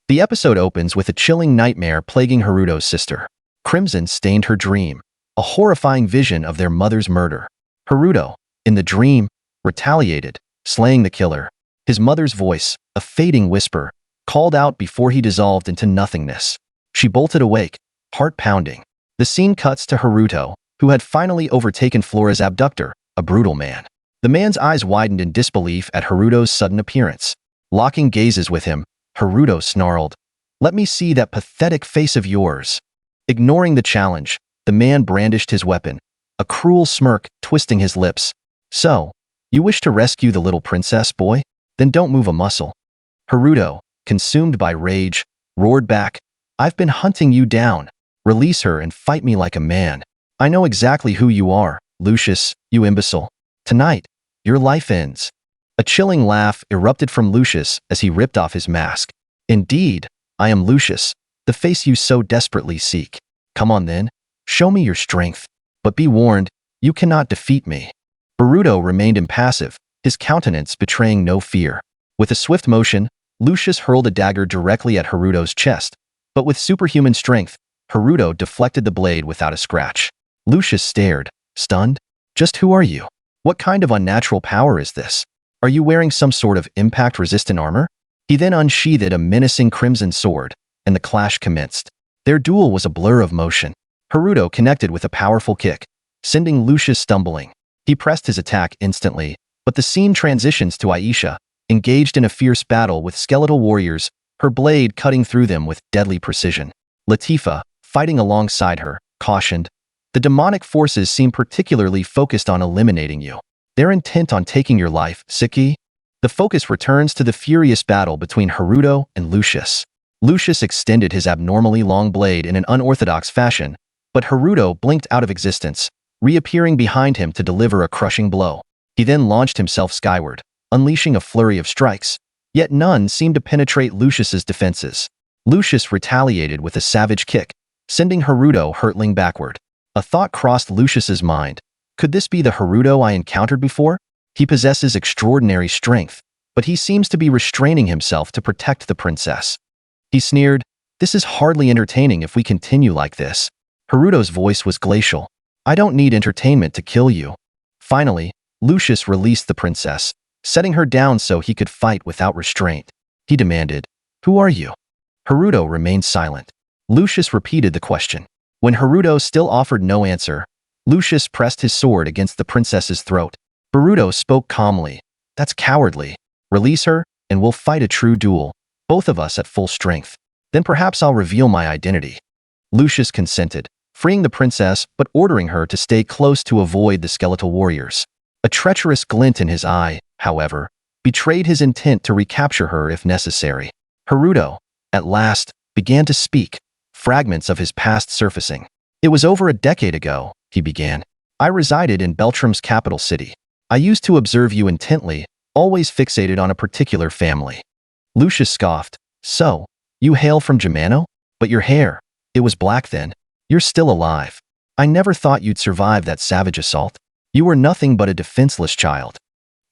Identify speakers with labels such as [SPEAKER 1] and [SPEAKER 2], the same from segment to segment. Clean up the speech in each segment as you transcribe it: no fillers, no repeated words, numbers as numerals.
[SPEAKER 1] The episode opens with a chilling nightmare plaguing Haruto's sister. Crimson stained her dream, a horrifying vision of their mother's murder. Haruto, in the dream, retaliated, slaying the killer. His mother's voice, a fading whisper, called out before he dissolved into nothingness. She bolted awake, heart pounding. The scene cuts to Haruto, who had finally overtaken Flora's abductor, a brutal man. The man's eyes widened in disbelief at Haruto's sudden appearance. Locking gazes with him, Haruto snarled, "Let me see that pathetic face of yours." Ignoring the challenge, the man brandished his weapon, a cruel smirk twisting his lips. "So, you wish to rescue the little princess, boy? Then don't move a muscle." Haruto, consumed by rage, roared back, "I've been hunting you down. Release her and fight me like a man. I know exactly who you are, Lucius, you imbecile. Tonight, your life ends." A chilling laugh erupted from Lucius as he ripped off his mask. "Indeed, I am Lucius, the face you so desperately seek. Come on then, show me your strength. But be warned, you cannot defeat me." Haruto remained impassive, his countenance betraying no fear. With a swift motion, Lucius hurled a dagger directly at Haruto's chest, but with superhuman strength, Haruto deflected the blade without a scratch. Lucius stared, stunned. "Just who are you? What kind of unnatural power is this? Are you wearing some sort of impact-resistant armor?" He then unsheathed a menacing crimson sword, and the clash commenced. Their duel was a blur of motion. Haruto connected with a powerful kick, sending Lucius stumbling. He pressed his attack instantly, but the scene transitions to Aisha, engaged in a fierce battle with skeletal warriors, her blade cutting through them with deadly precision. Latifa, fighting alongside her, cautioned, "The demonic forces seem particularly focused on eliminating you. They're intent on taking your life, Siki." The focus returns to the furious battle between Haruto and Lucius. Lucius extended his abnormally long blade in an unorthodox fashion, but Haruto blinked out of existence, reappearing behind him to deliver a crushing blow. He then launched himself skyward, unleashing a flurry of strikes, yet none seemed to penetrate Lucius's defenses. Lucius retaliated with a savage kick, sending Haruto hurtling backward. A thought crossed Lucius's mind. Could this be the Haruto I encountered before? He possesses extraordinary strength, but he seems to be restraining himself to protect the princess. He sneered, "This is hardly entertaining if we continue like this." Haruto's voice was glacial. "I don't need entertainment to kill you." Finally, Lucius released the princess, setting her down so he could fight without restraint. He demanded, "Who are you?" Haruto remained silent. Lucius repeated the question. When Haruto still offered no answer, Lucius pressed his sword against the princess's throat. Haruto spoke calmly, "That's cowardly. Release her, and we'll fight a true duel, both of us at full strength. Then perhaps I'll reveal my identity." Lucius consented, freeing the princess but ordering her to stay close to avoid the skeletal warriors. A treacherous glint in his eye, however, betrayed his intent to recapture her if necessary. Haruto, at last, began to speak, fragments of his past surfacing. "It was over a decade ago," he began. "I resided in Beltram's capital city. I used to observe you intently, always fixated on a particular family." Lucius scoffed, "So, you hail from Germano? But your hair, it was black then. You're still alive. I never thought you'd survive that savage assault. You were nothing but a defenseless child."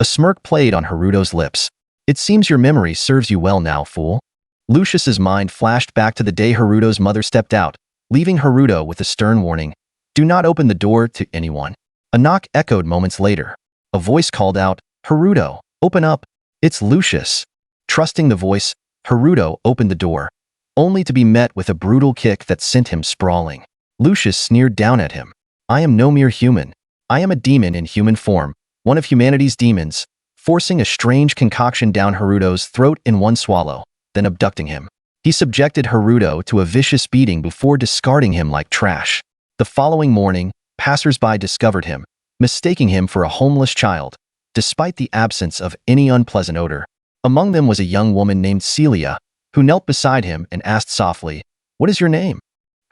[SPEAKER 1] A smirk played on Haruto's lips. "It seems your memory serves you well now, fool." Lucius's mind flashed back to the day Haruto's mother stepped out, leaving Haruto with a stern warning, "Do not open the door to anyone." A knock echoed moments later. A voice called out, "Haruto, open up. It's Lucius." Trusting the voice, Haruto opened the door, only to be met with a brutal kick that sent him sprawling. Lucius sneered down at him. "I am no mere human. I am a demon in human form, one of humanity's demons," forcing a strange concoction down Haruto's throat in one swallow, then abducting him. He subjected Haruto to a vicious beating before discarding him like trash. The following morning, passers-by discovered him, mistaking him for a homeless child, despite the absence of any unpleasant odor. Among them was a young woman named Celia, who knelt beside him and asked softly, "What is your name?"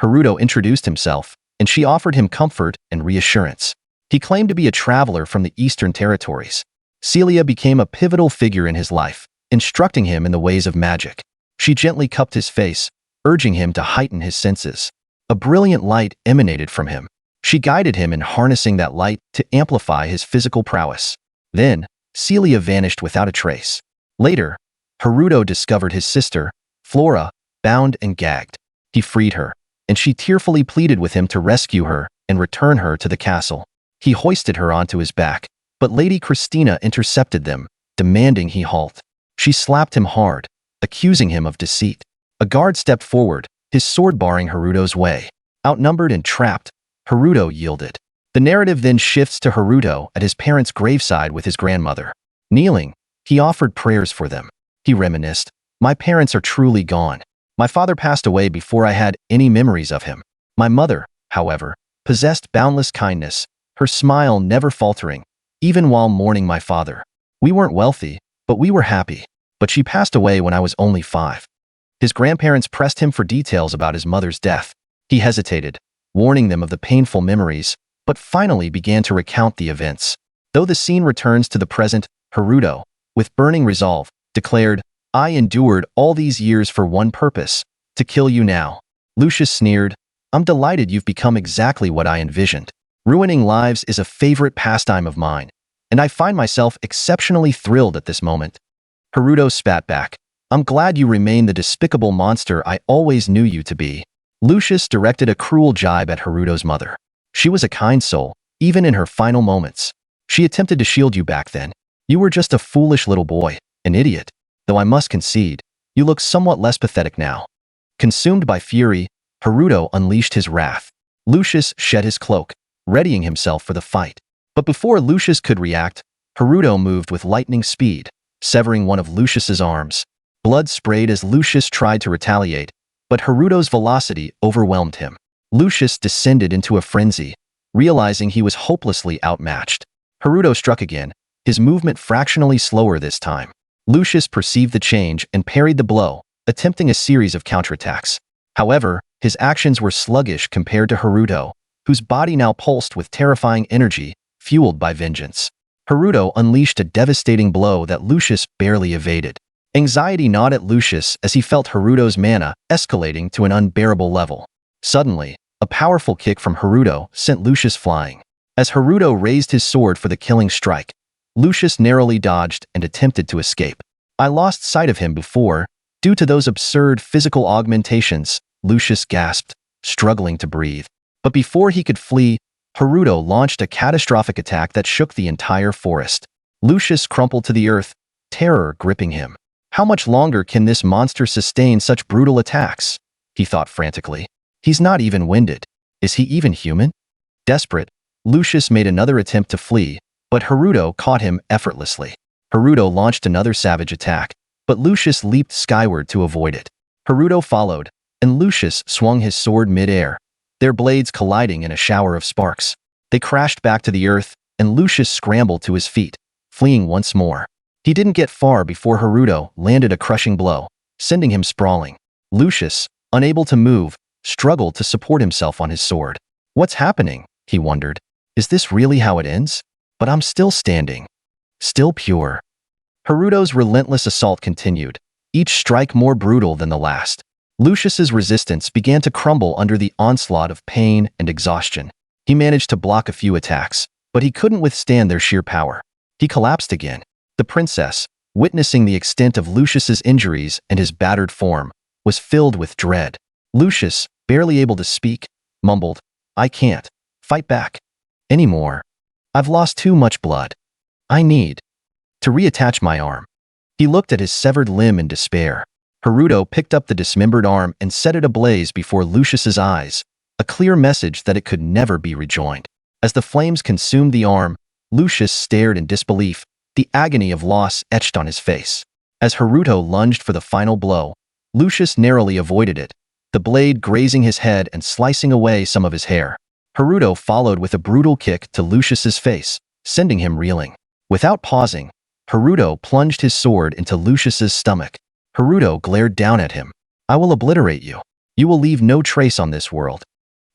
[SPEAKER 1] Haruto introduced himself, and she offered him comfort and reassurance. He claimed to be a traveler from the Eastern Territories. Celia became a pivotal figure in his life, instructing him in the ways of magic. She gently cupped his face, urging him to heighten his senses. A brilliant light emanated from him. She guided him in harnessing that light to amplify his physical prowess. Then, Celia vanished without a trace. Later, Haruto discovered his sister, Flora, bound and gagged. He freed her, and she tearfully pleaded with him to rescue her and return her to the castle. He hoisted her onto his back, but Lady Christina intercepted them, demanding he halt. She slapped him hard, accusing him of deceit. A guard stepped forward, his sword barring Haruto's way. Outnumbered and trapped, Haruto yielded. The narrative then shifts to Haruto at his parents' graveside with his grandmother. Kneeling, he offered prayers for them. He reminisced, "My parents are truly gone. My father passed away before I had any memories of him. My mother, however, possessed boundless kindness, her smile never faltering, even while mourning my father. We weren't wealthy, but we were happy. But she passed away when I was only 5. His grandparents pressed him for details about his mother's death. He hesitated, warning them of the painful memories, but finally began to recount the events. Though the scene returns to the present, Haruto, with burning resolve, declared, "I endured all these years for one purpose, to kill you now." Lucius sneered, "I'm delighted you've become exactly what I envisioned. Ruining lives is a favorite pastime of mine, and I find myself exceptionally thrilled at this moment." Haruto spat back, "I'm glad you remain the despicable monster I always knew you to be." Lucius directed a cruel jibe at Haruto's mother. "She was a kind soul, even in her final moments. She attempted to shield you back then. You were just a foolish little boy, an idiot. Though I must concede, you look somewhat less pathetic now." Consumed by fury, Haruto unleashed his wrath. Lucius shed his cloak, readying himself for the fight. But before Lucius could react, Haruto moved with lightning speed, severing one of Lucius's arms. Blood sprayed as Lucius tried to retaliate, but Haruto's velocity overwhelmed him. Lucius descended into a frenzy, realizing he was hopelessly outmatched. Haruto struck again, his movement fractionally slower this time. Lucius perceived the change and parried the blow, attempting a series of counterattacks. However, his actions were sluggish compared to Haruto, whose body now pulsed with terrifying energy, fueled by vengeance. Haruto unleashed a devastating blow that Lucius barely evaded. Anxiety gnawed at Lucius as he felt Haruto's mana escalating to an unbearable level. Suddenly, a powerful kick from Haruto sent Lucius flying. As Haruto raised his sword for the killing strike, Lucius narrowly dodged and attempted to escape. "I lost sight of him before, due to those absurd physical augmentations," Lucius gasped, struggling to breathe. But before he could flee, Haruto launched a catastrophic attack that shook the entire forest. Lucius crumpled to the earth, terror gripping him. How much longer can this monster sustain such brutal attacks? He thought frantically. He's not even winded. Is he even human? Desperate, Lucius made another attempt to flee, but Haruto caught him effortlessly. Haruto launched another savage attack, but Lucius leaped skyward to avoid it. Haruto followed, and Lucius swung his sword mid-air, their blades colliding in a shower of sparks. They crashed back to the earth, and Lucius scrambled to his feet, fleeing once more. He didn't get far before Haruto landed a crushing blow, sending him sprawling. Lucius, unable to move, struggled to support himself on his sword. "What's happening?" he wondered. "Is this really how it ends? But I'm still standing. Still pure." Haruto's relentless assault continued, each strike more brutal than the last. Lucius's resistance began to crumble under the onslaught of pain and exhaustion. He managed to block a few attacks, but he couldn't withstand their sheer power. He collapsed again. The princess, witnessing the extent of Lucius's injuries and his battered form, was filled with dread. Lucius, barely able to speak, mumbled, "I can't fight back anymore. I've lost too much blood. I need to reattach my arm." He looked at his severed limb in despair. Haruto picked up the dismembered arm and set it ablaze before Lucius's eyes, a clear message that it could never be rejoined. As the flames consumed the arm, Lucius stared in disbelief, the agony of loss etched on his face. As Haruto lunged for the final blow, Lucius narrowly avoided it, the blade grazing his head and slicing away some of his hair. Haruto followed with a brutal kick to Lucius's face, sending him reeling. Without pausing, Haruto plunged his sword into Lucius's stomach. Haruto glared down at him. "I will obliterate you. You will leave no trace on this world."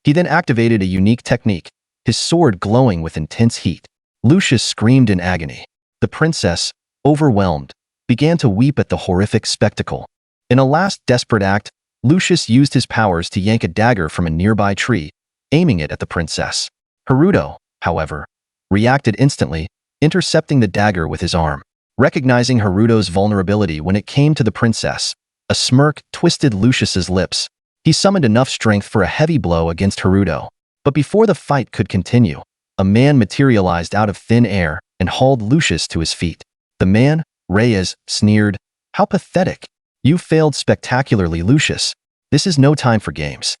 [SPEAKER 1] He then activated a unique technique, his sword glowing with intense heat. Lucius screamed in agony. The princess, overwhelmed, began to weep at the horrific spectacle. In a last desperate act, Lucius used his powers to yank a dagger from a nearby tree, aiming it at the princess. Haruto, however, reacted instantly, intercepting the dagger with his arm. Recognizing Haruto's vulnerability when it came to the princess, A smirk twisted Lucius's lips. He summoned enough strength for a heavy blow against Haruto. But before the fight could continue, a man materialized out of thin air and hauled Lucius to his feet. The man, Reyes, sneered, "How pathetic. You failed spectacularly, Lucius. This is no time for games."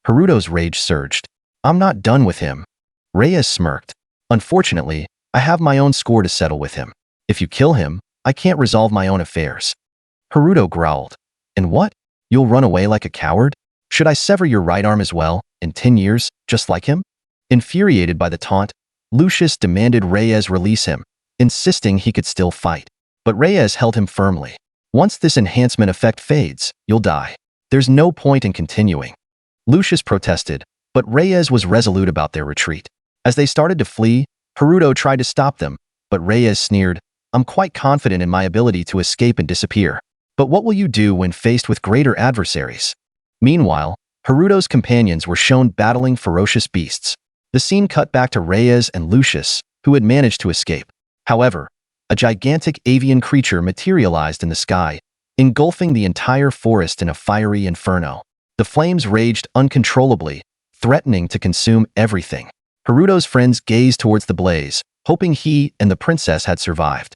[SPEAKER 1] Haruto's rage surged. "I'm not done with him." Reyes smirked. "Unfortunately, I have my own score to settle with him. If you kill him, I can't resolve my own affairs." Haruto growled. "And what? You'll run away like a coward? Should I sever your right arm as well, in 10 years, just like him?" Infuriated by the taunt, Lucius demanded Reyes release him, insisting he could still fight. But Reyes held him firmly. "Once this enhancement effect fades, you'll die. There's no point in continuing." Lucius protested, but Reyes was resolute about their retreat. As they started to flee, Haruto tried to stop them, but Reyes sneered, "I'm quite confident in my ability to escape and disappear. But what will you do when faced with greater adversaries?" Meanwhile, Haruto's companions were shown battling ferocious beasts. The scene cut back to Reyes and Lucius, who had managed to escape. However, a gigantic avian creature materialized in the sky, engulfing the entire forest in a fiery inferno. The flames raged uncontrollably, threatening to consume everything. Haruto's friends gazed towards the blaze, hoping he and the princess had survived.